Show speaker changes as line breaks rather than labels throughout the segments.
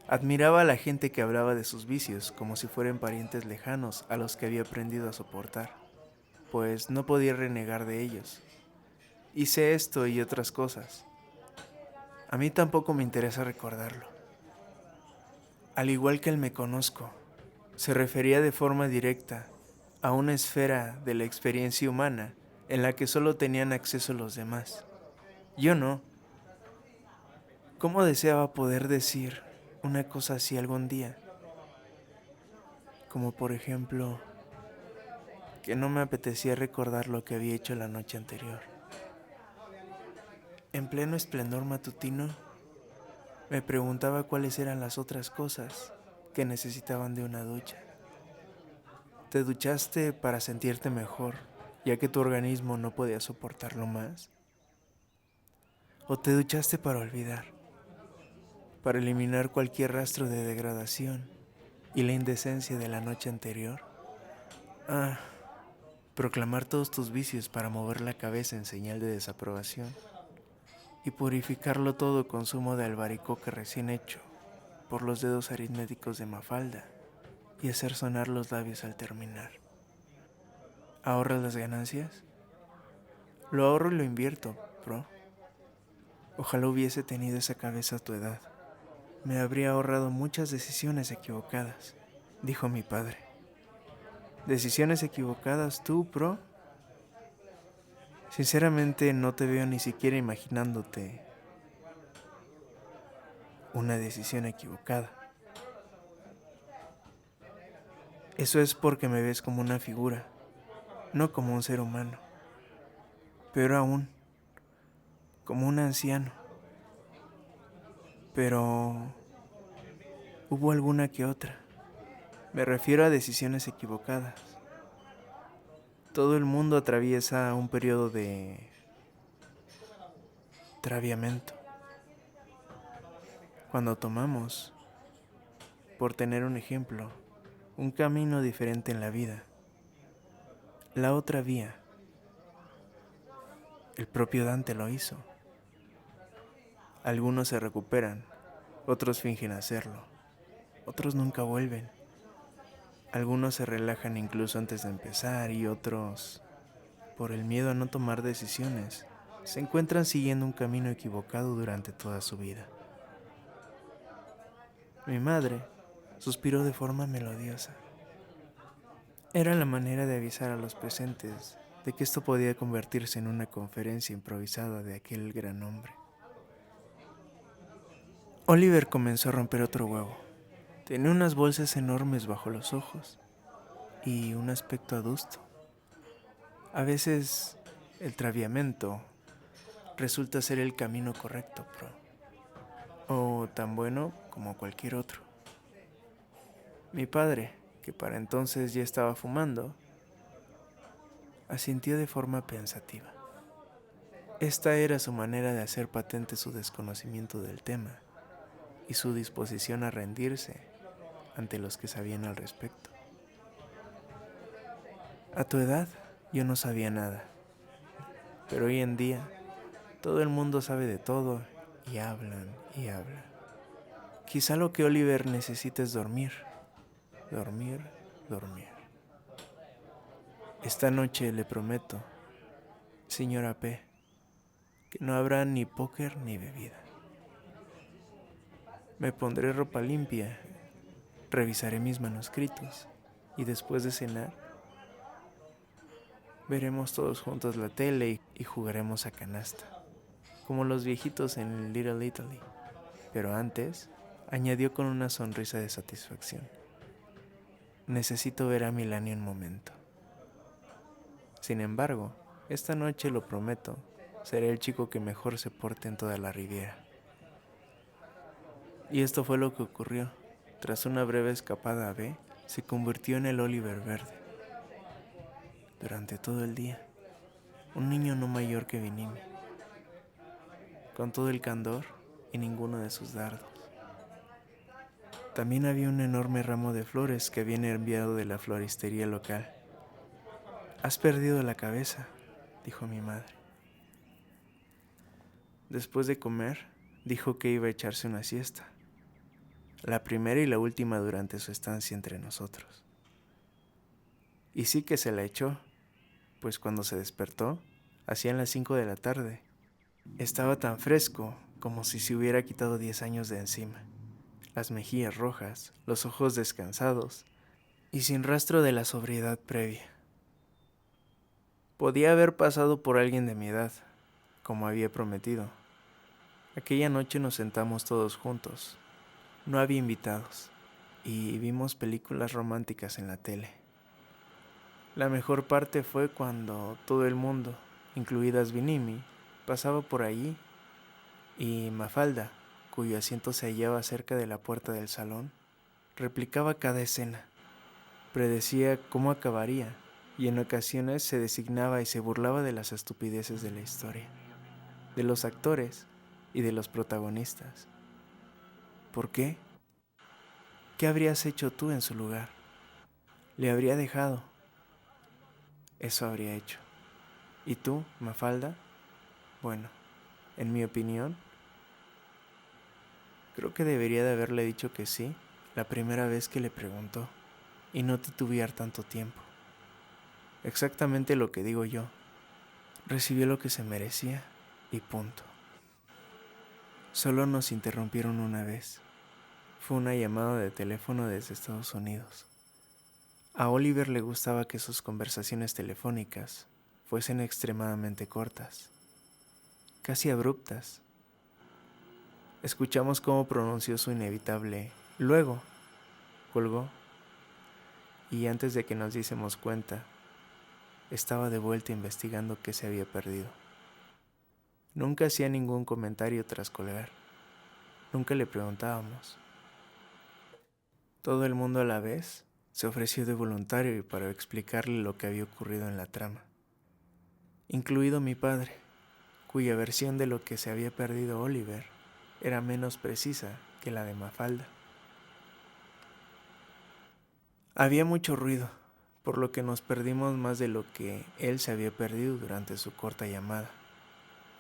Admiraba a la gente que hablaba de sus vicios como si fueran parientes lejanos a los que había aprendido a soportar, pues no podía renegar de ellos. Hice esto y otras cosas. A mí tampoco me interesa recordarlo. Al igual que el me conozco, se refería de forma directa a una esfera de la experiencia humana en la que solo tenían acceso los demás. Yo no. ¿Cómo deseaba poder decir una cosa así algún día? Como por ejemplo, que no me apetecía recordar lo que había hecho la noche anterior. En pleno esplendor matutino, me preguntaba cuáles eran las otras cosas que necesitaban de una ducha. ¿Te duchaste para sentirte mejor, ya que tu organismo no podía soportarlo más? ¿O te duchaste para olvidar, para eliminar cualquier rastro de degradación y la indecencia de la noche anterior? Ah, proclamar todos tus vicios para mover la cabeza en señal de desaprobación y purificarlo todo con zumo de albaricoque recién hecho por los dedos aritméticos de Mafalda y hacer sonar los labios al terminar. ¿Ahorras las ganancias? Lo ahorro y lo invierto, bro. Ojalá hubiese tenido esa cabeza a tu edad. Me habría ahorrado muchas decisiones equivocadas, dijo mi padre. ¿Decisiones equivocadas tú, bro? Sinceramente no te veo ni siquiera imaginándote una decisión equivocada. Eso es porque me ves como una figura, no como un ser humano. Peor aún, como un anciano. Pero hubo alguna que otra. Me refiero a decisiones equivocadas. Todo el mundo atraviesa un periodo de traviamiento. Cuando tomamos, por tener un ejemplo, un camino diferente en la vida, la otra vía, el propio Dante lo hizo. Algunos se recuperan, otros fingen hacerlo, otros nunca vuelven. Algunos se relajan incluso antes de empezar y otros, por el miedo a no tomar decisiones, se encuentran siguiendo un camino equivocado durante toda su vida. Mi madre suspiró de forma melodiosa. Era la manera de avisar a los presentes de que esto podía convertirse en una conferencia improvisada de aquel gran hombre. Oliver comenzó a romper otro huevo. Tenía unas bolsas enormes bajo los ojos y un aspecto adusto. A veces el traviamento resulta ser el camino correcto, o tan bueno como cualquier otro. Mi padre, que para entonces ya estaba fumando, asintió de forma pensativa. Esta era su manera de hacer patente su desconocimiento del tema y su disposición a rendirse ante los que sabían al respecto. A tu edad yo no sabía nada, pero hoy en día todo el mundo sabe de todo y hablan y hablan. Quizá lo que Oliver necesita es dormir, dormir, dormir. Esta noche le prometo, señora P, que no habrá ni póker ni bebida. Me pondré ropa limpia, revisaré mis manuscritos y después de cenar veremos todos juntos la tele y jugaremos a canasta, como los viejitos en Little Italy. Pero antes, añadió con una sonrisa de satisfacción, necesito ver a Milani un momento. Sin embargo, esta noche, lo prometo, seré el chico que mejor se porte en toda la Riviera. Y esto fue lo que ocurrió. Tras una breve escapada a B, se convirtió en el Oliver verde. Durante todo el día, un niño no mayor que Vinimi, con todo el candor y ninguno de sus dardos. También había un enorme ramo de flores que habían enviado de la floristería local. «Has perdido la cabeza», dijo mi madre. Después de comer, dijo que iba a echarse una siesta. la primera y la última durante su estancia entre nosotros. Y sí que se la echó, pues cuando se despertó, hacían las 5 de la tarde. Estaba tan fresco como si se hubiera quitado 10 años de encima. Las mejillas rojas, los ojos descansados y sin rastro de la sobriedad previa. Podía haber pasado por alguien de mi edad, como había prometido. Aquella noche nos sentamos todos juntos. No había invitados y vimos películas románticas en la tele. La mejor parte fue cuando todo el mundo, incluidas Vinimi, pasaba por allí y Mafalda, cuyo asiento se hallaba cerca de la puerta del salón, replicaba cada escena, predecía cómo acabaría y en ocasiones se designaba y se burlaba de las estupideces de la historia, de los actores y de los protagonistas. ¿Por qué? ¿Qué habrías hecho tú en su lugar? Le habría dejado. Eso habría hecho. ¿Y tú, Mafalda? Bueno, en mi opinión, creo que debería de haberle dicho que sí la primera vez que le preguntó y no titubear tanto tiempo. Exactamente lo que digo yo. Recibió lo que se merecía y punto. Solo nos interrumpieron una vez. Fue una llamada de teléfono desde Estados Unidos. A Oliver le gustaba que sus conversaciones telefónicas fuesen extremadamente cortas, casi abruptas. Escuchamos cómo pronunció su inevitable "luego", colgó, y antes de que nos diésemos cuenta, estaba de vuelta investigando qué se había perdido. Nunca hacía ningún comentario tras colgar. Nunca le preguntábamos. Todo el mundo a la vez se ofreció de voluntario y para explicarle lo que había ocurrido en la trama, incluido mi padre, cuya versión de lo que se había perdido Oliver era menos precisa que la de Mafalda. Había mucho ruido, por lo que nos perdimos más de lo que él se había perdido durante su corta llamada.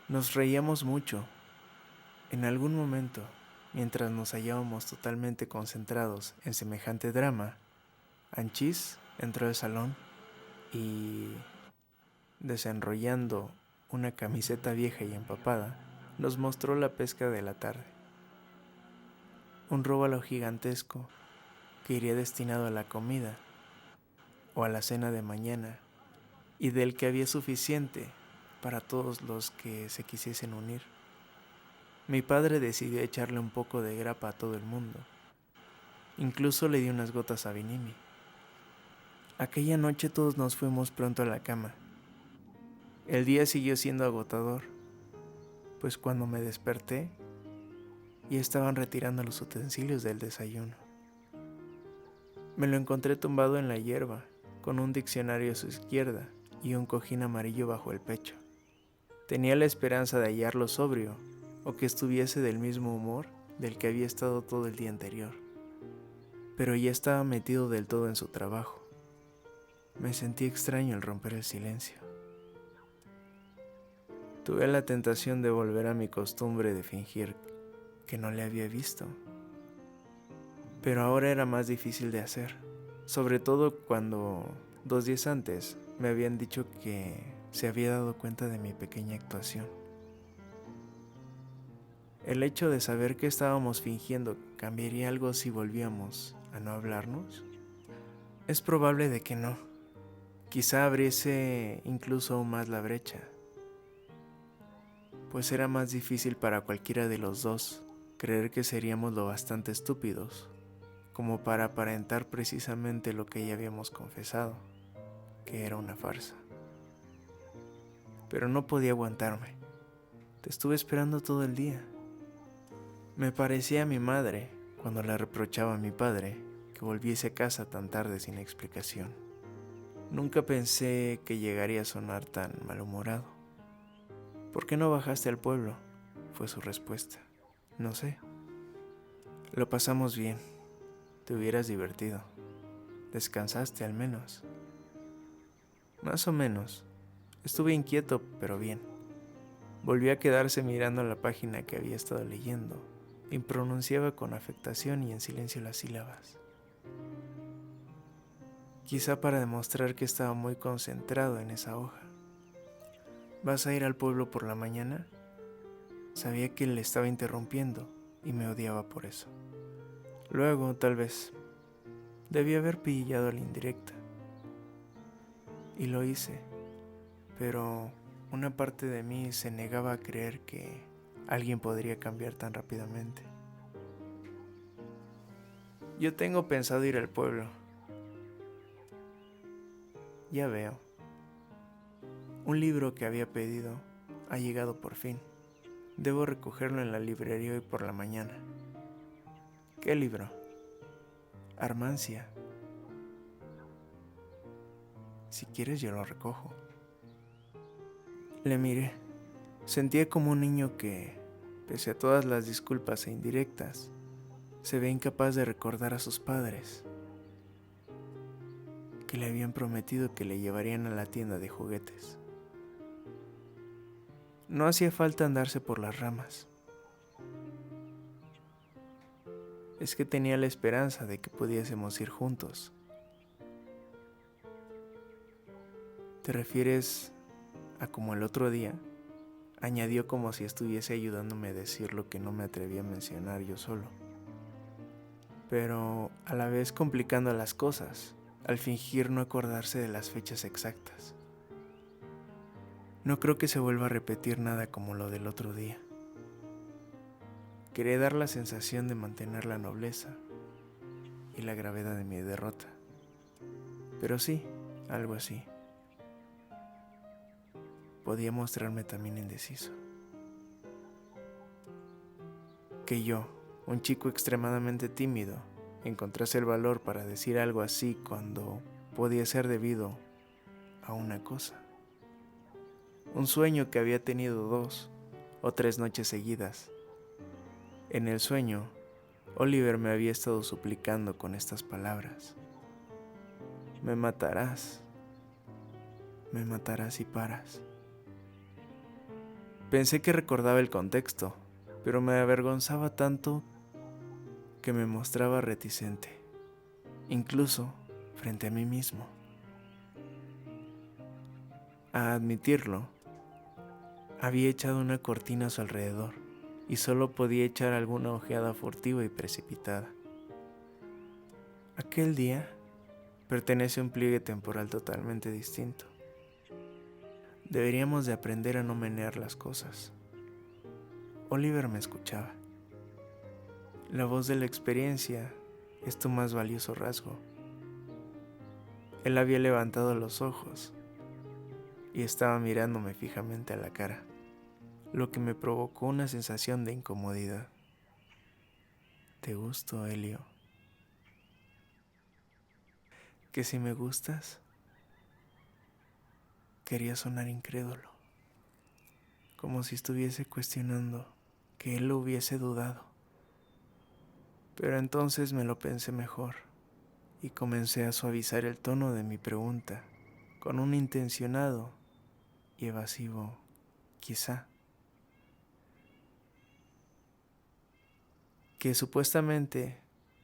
Nos reíamos mucho. En algún momento, mientras nos hallábamos totalmente concentrados en semejante drama, Anchis entró al salón y, desenrollando una camiseta vieja y empapada, nos mostró la pesca de la tarde. Un róbalo gigantesco que iría destinado a la comida o a la cena de mañana y del que había suficiente para todos los que se quisiesen unir. Mi padre decidió echarle un poco de grapa a todo el mundo. Incluso le dio unas gotas a Vinimi. Aquella noche todos nos fuimos pronto a la cama. El día siguió siendo agotador, pues cuando me desperté ya estaban retirando los utensilios del desayuno. Me lo encontré tumbado en la hierba, con un diccionario a su izquierda y un cojín amarillo bajo el pecho. Tenía la esperanza de hallarlo sobrio o que estuviese del mismo humor del que había estado todo el día anterior, pero ya estaba metido del todo en su trabajo. Me sentí extraño al romper el silencio. Tuve la tentación de volver a mi costumbre de fingir que no le había visto, pero ahora era más difícil de hacer, sobre todo cuando 2 días antes me habían dicho que se había dado cuenta de mi pequeña actuación. El hecho de saber que estábamos fingiendo cambiaría algo si volvíamos a no hablarnos. Es probable de que no. Quizá abriese incluso aún más la brecha, pues era más difícil para cualquiera de los dos creer que seríamos lo bastante estúpidos como para aparentar precisamente lo que ya habíamos confesado, que era una farsa. Pero no podía aguantarme. Te estuve esperando todo el día. Me parecía a mi madre cuando le reprochaba a mi padre que volviese a casa tan tarde sin explicación. Nunca pensé que llegaría a sonar tan malhumorado. ¿Por qué no bajaste al pueblo?, fue su respuesta. No sé. Lo pasamos bien. Te hubieras divertido. Descansaste al menos. Más o menos. Estuve inquieto, pero bien. Volví a quedarse mirando la página que había estado leyendo, y pronunciaba con afectación y en silencio las sílabas. Quizá para demostrar que estaba muy concentrado en esa hoja. ¿Vas a ir al pueblo por la mañana? Sabía que le estaba interrumpiendo y me odiaba por eso. Luego, tal vez, debí haber pillado la indirecta. Y lo hice, pero una parte de mí se negaba a creer que alguien podría cambiar tan rápidamente. Yo tengo pensado ir al pueblo. Ya veo. Un libro que había pedido ha llegado por fin. Debo recogerlo en la librería hoy por la mañana. ¿Qué libro? Armancia. Si quieres yo lo recojo. Le miré. Sentía como un niño que, pese a todas las disculpas e indirectas, se ve incapaz de recordar a sus padres, que le habían prometido que le llevarían a la tienda de juguetes. No hacía falta andarse por las ramas. Es que tenía la esperanza de que pudiésemos ir juntos. ¿Te refieres a como el otro día? Añadió como si estuviese ayudándome a decir lo que no me atreví a mencionar yo solo. Pero a la vez complicando las cosas, al fingir no acordarse de las fechas exactas. No creo que se vuelva a repetir nada como lo del otro día. Quería dar la sensación de mantener la nobleza y la gravedad de mi derrota. Pero sí, algo así. Podía mostrarme también indeciso. Que yo, un chico extremadamente tímido, encontrase el valor para decir algo así cuando podía ser debido a una cosa. Un sueño que había tenido 2 o 3 noches seguidas. En el sueño, Oliver me había estado suplicando con estas palabras: me matarás si paras. Pensé que recordaba el contexto, pero me avergonzaba tanto que me mostraba reticente, incluso frente a mí mismo. A admitirlo, había echado una cortina a su alrededor y solo podía echar alguna ojeada furtiva y precipitada. Aquel día pertenece a un pliegue temporal totalmente distinto. Deberíamos de aprender a no menear las cosas. Oliver me escuchaba. La voz de la experiencia es tu más valioso rasgo. Él había levantado los ojos y estaba mirándome fijamente a la cara, lo que me provocó una sensación de incomodidad. ¿Te gusto, Elio? ¿Que si me gustas? Quería sonar incrédulo, como si estuviese cuestionando que él lo hubiese dudado. Pero entonces me lo pensé mejor y comencé a suavizar el tono de mi pregunta con un intencionado y evasivo quizá, que supuestamente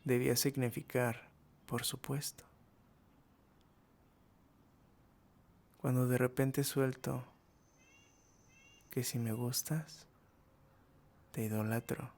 debía significar por supuesto. Cuando de repente suelto que si me gustas, te idolatro.